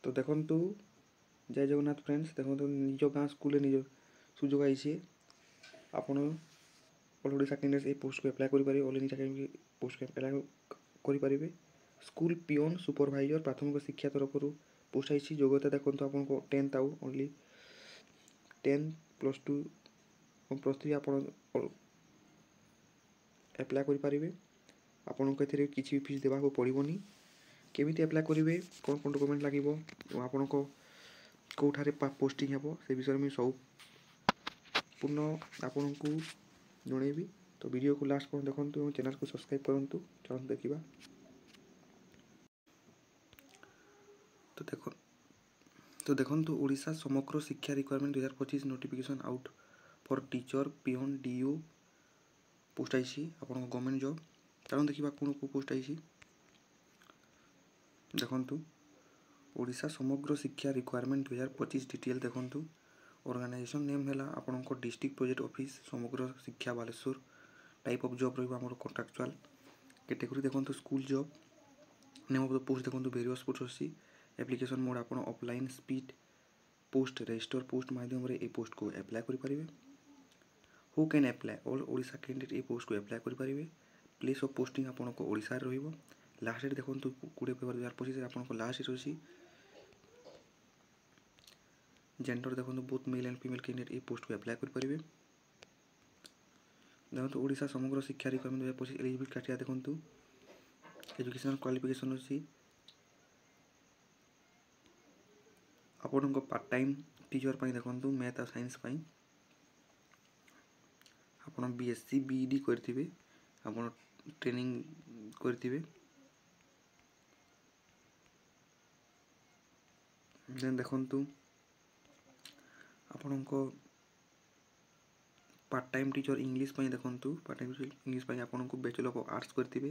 तो देखंतु जय जगन्नाथ फ्रेंड्स देखंतु निज गाँ स्कूल निज सुजोग आइछे आपण ऑल ओडिशा कैंडिडेट्स ए पोस्ट को अप्लाई करि पारे ऑल इंडिया कैंडिडेट पोस्ट को अप्लाई करि पारिबे स्कूल पियोन सुपरवाइजर प्राथमिक शिक्षा तरफ पोस्ट आइछी योग्यता देखंतु आपण को 10th आउ ओनली 10 +2 और +3 आपण अप्लाई करि पारिबे आपण को एथिरे किछि फीस देबा को पड़िबोनी केमिति अप्लाई करिवे कोन कोन डॉक्यूमेंट लागिवो आपण को कोठारे पोस्टिंग हेबो से विषय में सब पूर्ण आपण को जणेबी तो वीडियो को लास्ट पर देखंतु और चैनल को सब्सक्राइब करंतु चलन देखिबा तो देखंतु Odisha Samagra Shiksha recruitment 2025 notification out for teacher peon डीयू पोस्ट आइसी आपण गवर्नमेंट जॉब चलन देखिबा कोन को पोस्ट आइसी देखंतु ओडिशा समग्र शिक्षा रिक्वायरमेंट 2025 डिटेल देखंतु ऑर्गेनाइजेशन नेम हैला आपण को district project office Samagra Shiksha Baleswar type of job रहिबा हमर कॉन्ट्रैक्चुअल कैटेगरी देखंतु school job name of the post देखंतु वेरियस पोस्ट अछि एप्लीकेशन मोड आपण offline speed post register post माध्यम रे ए पोस्ट को अप्लाई करि परिबे who can apply all Odisha candidate ए पोस्ट को अप्लाई करि परिबे प्लेस ऑफ पोस्टिंग आपण को ओडिसा रे रहिबो लास्ट डेट देखंतु 20 फेब्रुआरी 2025 आपण को लास्ट डेट अछि जेंडर देखंतु both male and female candidate ए पोस्ट को अप्लाई करि परिबे देखंतु Odisha Samagra Shiksha recruitment 2025 eligible criteria देखंतु एजुकेशनल क्वालिफिकेशन अछि आपण को पार्ट टाइम टीचर पई देखंतु मैथ और साइंस पई आपण बीएससी बीईडी करथिबे आपण ट्रेनिंग करथिबे देन देखंतु आपण को पार्ट टाइम टीचर इंग्लिश पई देखंतु पार्ट टाइम इंग्लिश पई आपण को बैचलर ऑफ आर्ट्स करथिबे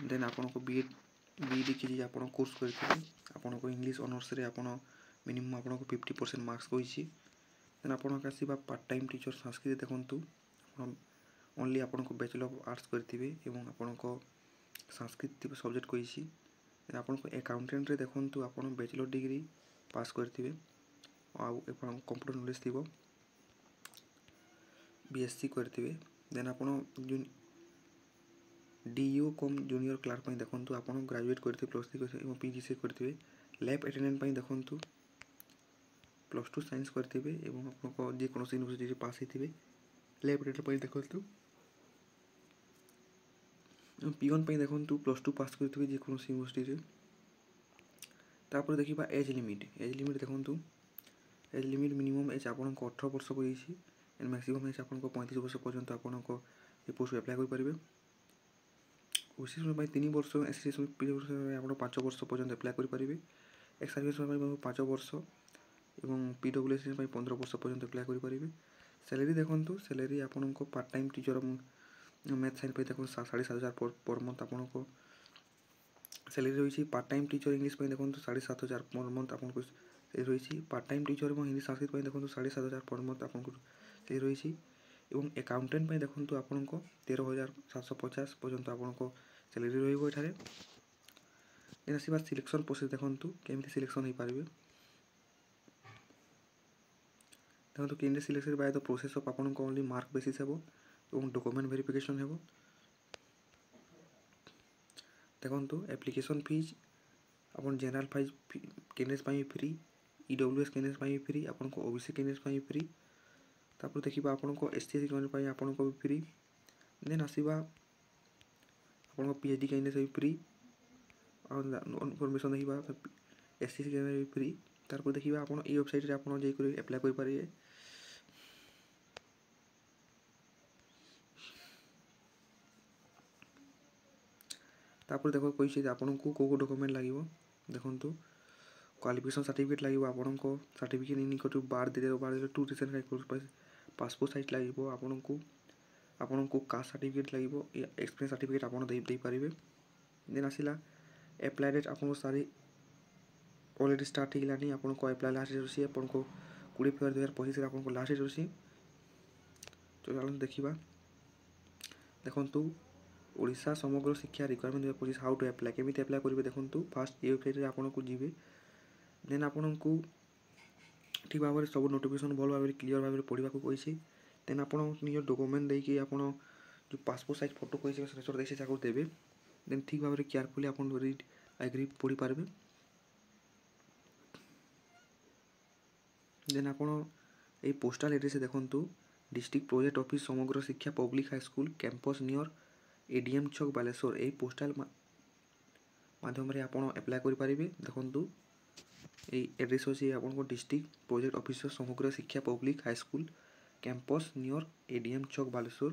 देन आपण को बीईडी की आपण कोर्स करथिबे आपण को इंग्लिश ऑनर्स रे आपण मिनिमम आपण को 50% मार्क्स होईची देन आपण का सिबा पार्ट टाइम टीचर संस्कृत देखंतु आपण ओनली आपण को बैचलर ऑफ आर्ट्स करथिबे एवं आपण को संस्कृत सब्जेक्ट होईची देन आपण को अकाउंटेंट रे देखंतु आपण बैचलर डिग्री पास करथिबे आ आपण कंप्यूटर नॉलेज थिबो बीएससी करथिबे देन आपण डीयू कम जूनियर क्लार्क पई देखंतु आपण ग्रेजुएट करथिबे +3 करथिबे एवं पीजीसी करथिबे लैब अटेंडेंट पई देखंतु +2 साइंस करथिबे एवं आपण को जे कोनो यूनिवर्सिटी रे पास हिथिबे लैब अटेंडेंट पई देखंतु पियोन पई देखंतु +2 पास करथिबे जे कोनो यूनिवर्सिटी रे तापर देखिबा एज लिमिट देखंतु एज लिमिट मिनिमम एज आपण को 18 वर्ष होईची एंड मैक्सिमम एज आपण को 35 वर्ष पर्यंत आपण को ए पोस्ट अप्लाई कर परिबे ओसी समय 3 वर्ष एससी समय 5 वर्ष आपण 5 वर्ष पर्यंत अप्लाई कर परिबे एक्स सर्विस समय 5 वर्ष एवं पीडब्ल्यूएस समय 15 वर्ष पर्यंत अप्लाई कर परिबे सैलरी देखंतु सैलरी आपण को part time teacher math science पे देखो 7,500 पर मंथ आपण को सैलरी होईची पार्ट टाइम टीचर इंग्लिश पे देखंतु 7,500 पर मंथ आपण को सैलरी होईची पार्ट टाइम टीचर एवं हिंदी संस्कृत पे देखंतु 7,500 पर मंथ आपण को सैलरी होईची एवं अकाउंटेंट पे देखंतु आपण को 13,750 पर्यंत आपण को सैलरी रहइबो एठारे देन आसीबा सिलेक्शन प्रोसेस देखंतु केमिति सिलेक्शन हे पारिबे देखंतु candidate selection by the process of आपण को ओनली मार्क बेसिस हेबो एवं डॉक्यूमेंट वेरिफिकेशन हेबो देखंतु एप्लीकेशन फीस आपण जनरल फीस कैंडिडेट पई फ्री ईडब्ल्यूएस कैंडिडेट पई फ्री आपण को ओबीसी कैंडिडेट पई फ्री तापर देखिबा आपण को एसटी कैंडिडेट पई आपण को फ्री देन आसीबा आपण को पीएचडी कैंडिडेट फ्री और इनफॉरमेशन देखिबा एससी कैंडिडेट फ्री तापर देखिबा आपण ए वेबसाइट रे आपण जे करि अप्लाई करि पारिए तापर देखो कोई चीज आपण को को डॉक्यूमेंट लागिवो देखंतु क्वालिफिकेशन सर्टिफिकेट लागिवो आपण को सर्टिफिकेट इन को बार दे 2 रिसेंट पासपोर्ट साइज लागिवो आपण को कास्ट सर्टिफिकेट लागिवो एक्सपीरियंस सर्टिफिकेट आपण दे पारिबे देन आसिला अप्लाई डेट आपण सारी ऑलरेडी स्टार्ट हिलानी आपण को अप्लाई लास्ट डेट होसी आपण को 20 फेब्रुआरी 2025 रे आपण को लास्ट डेट होसी तो चलन देखिबा देखंतु Odisha Samagra Shiksha recruitment 2025 how to apply केमिति अप्लाई करिवे देखंतु फास्ट ए वेबसाइट रे आपण को जिवे ଦେନ୍ ଆପଣଙ୍କୁ ଠିକ୍ ଭାବରେ ସବୁ ନୋଟିଫିକେସନ୍ ଭଲ ଭାବରେ କ୍ଲିଅର୍ ଭାବରେ ପଢ଼ିବାକୁ କହିଛି। ଦେନ୍ ଆପଣ ନିଜ ଡକୁମେଣ୍ଟ ଦେଇକି ଆପଣ ଯେଉଁ ପାସପୋର୍ଟ ସାଇଜ୍ ଫଟୋ କହିଛି ସେଟା ଦେଇଛି ତାକୁ ଦେବେ। ଦେନ୍ ଠିକ୍ ଭାବରେ କେୟାରଫୁଲି ଆପଣ ରିଡ୍ ଆଗ୍ରି ପଢ଼ିପାରିବେ। ଦେନ୍ ଆପଣ এই postal এড্রেসে দেখন্তু district project office Samagra শিক্ষা public high school camps near ADM ছক বালেশ্বর এই পোস্টাল মাধ্যমে আপনার আপ্লাই করে দেখন্তু এই এড্রেস হচ্ছে আপনার ডিস্ট্রিক্ট প্রজেক্ট অফিসর সমগ্র শিক্ষা public high school camps near ADM ছক বালেশ্বর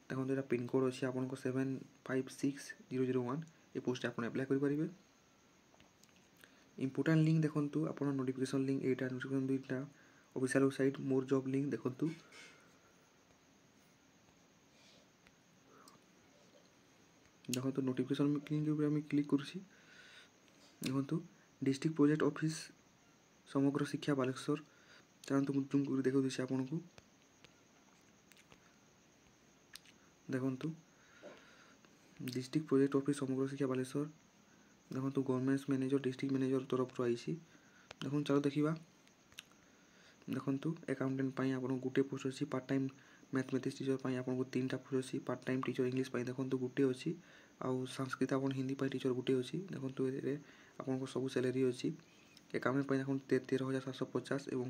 দেখুন এটা পিনকোড আছে আপনার 756001 এই পোস্টে আপনার আপ্লাই করে ইম্পর্টাট লিঙ্ক দেখন্তু আপনার নোটিফিকেসন লিঙ্ক এইটা নোটিফিকেসন দুইটা অফিসিয়াল ওয়েবসাইট মোর জব লিঙ্ক দেখন্তু দেখন্তু নোটিফিকেসন লিঙ্ক উপরে আমি ক্লিক করছি দেখন্তু district project office Samagra Shiksha Baleshwar চালন্তু ମୁଁ ଜୁମ୍ କରି ଦେଖାଉଛି ଆପଣଙ୍କୁ ଦେଖନ୍ତୁ district project office Samagra Shiksha Baleswar দেখন্তু গভর্নমেন্ট ম্যানেজর ডিস্ট্রিক্ট ম্যানেজর তরফରୁ আইছি দেখুন ଚାଲ ଦେଖିବା ଦେଖନ୍ତୁ ଆକାଉଣ୍ଟାଣ୍ଟ ପାଇଁ ଆପଣଙ୍କୁ ଗୋଟିଏ ପୋଷ୍ଟ ଅଛି ପାର୍ଟ ଟାଇମ୍ ମ୍ୟାଥମେଟିକ୍ସ ଟିଚର ପାଇଁ ଆପଣଙ୍କୁ 3ଟା ପୋଷ୍ଟ ଅଛି ପାର୍ଟ ଟାଇମ୍ ଟିଚର ଇଂଲିଶ ପାଇଁ ଦେଖନ୍ତୁ ଗୋଟିଏ ଅଛି ଆଉ ସଂସ୍କୃତ ଆପଣ ହିନ୍ଦୀ ପାଇଁ ଟିଚର ଗୋଟିଏ ଅଛି ଦେଖନ୍ତୁ ଏଥିରେ ଆପଣଙ୍କ ସବୁ ସାଲାରୀ ଅଛି ଆକାଉଣ୍ଟାଣ୍ଟ ପାଇଁ ଦେଖନ୍ତୁ 13,750 ଏବଂ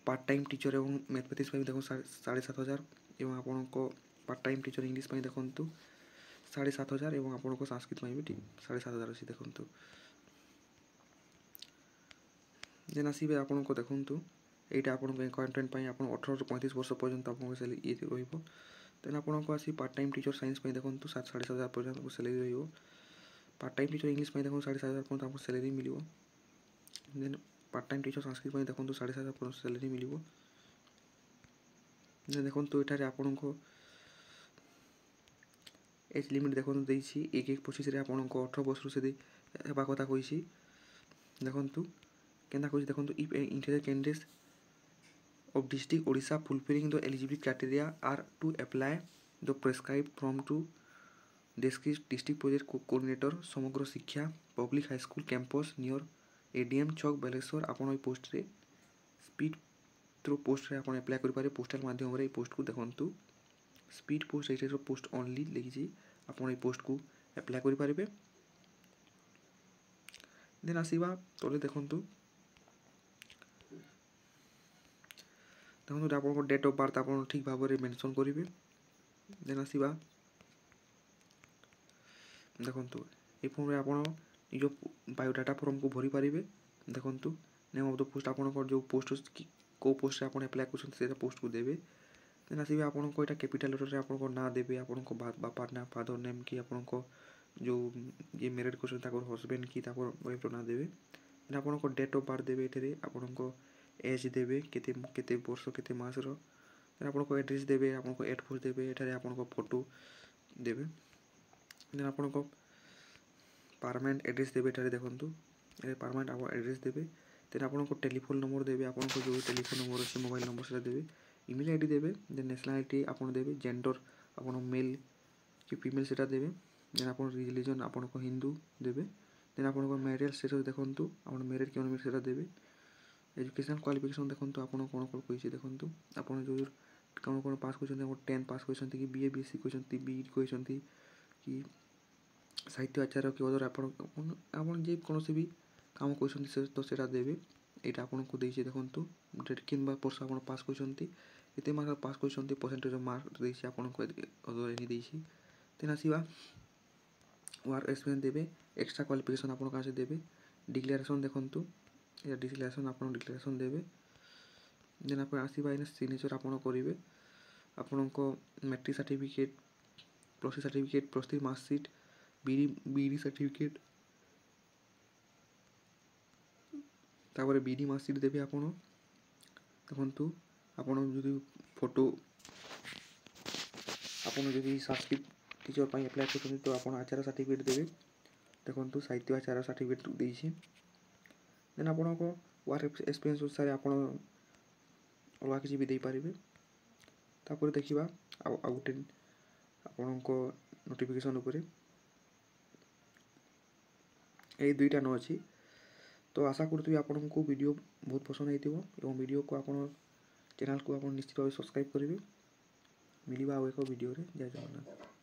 ପାର୍ଟ ଟାଇମ୍ ଟିଚର ଏବଂ ମ୍ୟାଥମେଟିକ୍ସ ପାଇଁ ଦେଖନ୍ତୁ 7,500 ଏବଂ ଆପଣଙ୍କ ପାର୍ଟ ଟାଇମ୍ ଟିଚର ଇଂଲିଶ ପାଇଁ ଦେଖନ୍ତୁ 7,500 ଏବଂ ଆପଣଙ୍କ ସଂସ୍କୃତ ପାଇଁ ବି 7,500 ଅଛି ଦେଖନ୍ତୁ ଦେନ୍ ଆସିବେ ଆପଣଙ୍କ ଦେଖନ୍ତୁ এইটা ଆପଣଙ୍କ ଆକାଉଣ୍ଟାଣ୍ଟ ପାଇଁ ଆପଣ 18ରୁ 35 ବର୍ଷ ପର୍ଯ୍ୟନ୍ତ ଆପଣଙ୍କ ଇଏ ରହିବ ଦେନ୍ ଆପଣଙ୍କୁ ଆସି ପାର୍ଟ ଟାଇମ୍ ଟିଚର ସାଇନ୍ସ ପାଇଁ ଦେଖନ୍ତୁ 7,500 ପର୍ଯ୍ୟନ୍ତ ସାଲାରୀ ରହିବ ପାର୍ଟ ଟାଇମ୍ ଟିଚର ଇଂଲିଶ ପାଇଁ ଦେଖନ୍ତୁ 7,500 ପର୍ଯ୍ୟନ୍ତ ଆପଣଙ୍କୁ ସାଲାରୀ ମିଳିବ ଦେନ୍ ପାର୍ଟ ଟାଇମ୍ ଟିଚର ସଂସ୍କୃତ ପାଇଁ ଦେଖନ୍ତୁ 7,500 ପର୍ଯ୍ୟନ୍ତ ସାଲାରୀ ମିଳିବ ଦେନ୍ ଦେଖନ୍ତୁ ଏଠାରେ ଆପଣଙ୍କ ଏଜ୍ ଲିମିଟ୍ ଦେଖନ୍ତୁ ଦେଇଛି 1/1/25ରେ ଆପଣଙ୍କ 18 ବର୍ଷରୁ ସେ ହେବା କଥା କହିଛି ଦେଖନ୍ତୁ କେନ୍ତା କହିଛି ଦେଖନ୍ତୁ if intelligent candidates of district Odisha fulfilling the eligibility criteria are to apply the prescribed form to district project coordinator समग्र शिक्षा public high school campus near ADM चौक बालेश्वर आपण এই পোস্টরে স্পিড থ্রু পোস্টরে आपण अप्लाई করি পারে পোস্টাল মাধ্যমে এই পোস্ট কু দেখন্তু স্পিড পোস্ট এইটার পোস্ট অনলি লিখিছি आपण এই পোস্ট কু अप्लाई করি পারিবে দেন আসিবা তলে দেখন্তু ଦେଖନ୍ତୁ ଆପଣଙ୍କ ଡେଟ୍ ଅଫ୍ ବାର୍ଥ ଆପଣ ଠିକ୍ ଭାବରେ ମେନସନ୍ କରିବେ ଦେନ୍ ଆସିବା ଦେଖନ୍ତୁ এই ଫର୍ମରେ ଆପଣ ନିଜ ବାୟୋଡାଟା ଫର୍ମକୁ ଭରି ପାରିବେ ଦେଖନ୍ତୁ ନେମ୍ ଅଫ୍ ଦ ପୋଷ୍ଟ ଆପଣଙ୍କର ଯେଉଁ ପୋଷ୍ଟ କେଉଁ ପୋଷ୍ଟରେ ଆପଣ ଆପ୍ଲାଏ କରୁଛନ୍ତି ସେଇଟା ପୋଷ୍ଟକୁ ଦେବେ ଦେନ୍ ଆସିବେ ଆପଣଙ୍କ ଏଇଟା କ୍ୟାପିଟାଲ୍ ଲେଟର୍ରେ ଆପଣଙ୍କ ନାଁ ଦେବେ ଆପଣଙ୍କ ବାପା ନାଁ ଫାଦର ନେମ୍ କି ଆପଣଙ୍କ ଯେଉଁ ଯିଏ ମ୍ୟାରେଜ୍ କରୁଛନ୍ତି ତାଙ୍କର ହଜବେଣ୍ଡ କି ତାଙ୍କର ୱାଇଫ୍ର ନାଁ ଦେବେ ଦେନ୍ ଆପଣଙ୍କ ଡେଟ୍ ଅଫ୍ ବାର୍ଥ ଦେବେ ଏଠାରେ ଆପଣଙ୍କ एज देवे केते वर्ष केते मासर आपनको एड्रेस देवे आपनको एड पोस्ट देवे एठारे आपनको फोटो देवे देन आपनको परमानेंट एड्रेस देवे एठारे देखंतु ए परमानेंट आप एड्रेस देवे देन आपनको टेलीफोन नंबर देवे आपनको जो टेलीफोन नंबर अछि मोबाइल नंबर से देवे ईमेल आईडी देवे देन नेशनलिटी आपन देवे जेंडर आपन मेल कि फीमेल सेटा देवे देन आपन रिलीजन आपनको हिंदू देवे देन आपनको मैरिज स्टेटस देखंतु आपन मैरिड कि अनमैरिड सेटा देवे एजुकेशनल क्वालिफिकेशन देखंतु आपण कोन कोन कहिसे देखंतु आपण जो कोन कोन पास होइछन्ती आपण 10 पास होइछन्ती कि बीए बीएससी होइछन्ती बीई होइछन्ती कि साहित्य आचार्य कि अदर आपण जे कोनोसी भी काम होइछन्ती से तो सेटा देबे एटा आपण को देइसे देखंतु डेट किनबा वर्ष आपण पास होइछन्ती एते मार्क पास होइछन्ती परसेंटेज मार्क देइसे आपण को अदर एनी देइसे तेना सिवा वर्क एक्सपीरियंस देबे एक्स्ट्रा क्वालिफिकेशन आपण का से देबे डिक्लेरेशन देखंतु या डिक्लेरेशन आपण डिक्लेरेशन देबे देन आपण आसीबा इन सिग्नेचर आपण करिवे आपनको matric certificate plus certificate plus 3 marksheet B Ed certificate तापर बीडी मार्कशीट देबे आपण देखंतु आपण जदी फोटो आपण जदी संस्कृत टीचर पई अप्लाई करछन तो आपण आचार्य सर्टिफिकेट देबे देखंतु साहित्य आचार्य सर्टिफिकेट देइछि देन आपनको वर्क एक्सपीरियंस अनुसार आपण अलग किसी भी दे पारिबे तापर देखिबा आउट आपनको नोटिफिकेशन ऊपर ए दुईटा न अछि तो आशा करुँगी आपको वीडियो बहुत पसंद आइथिबो एवं वीडियो को आपण चैनल को आप निश्चित भाव सब्सक्राइब करेंगे। मिलवा एक वीडियो रे। जय जगन्नाथ।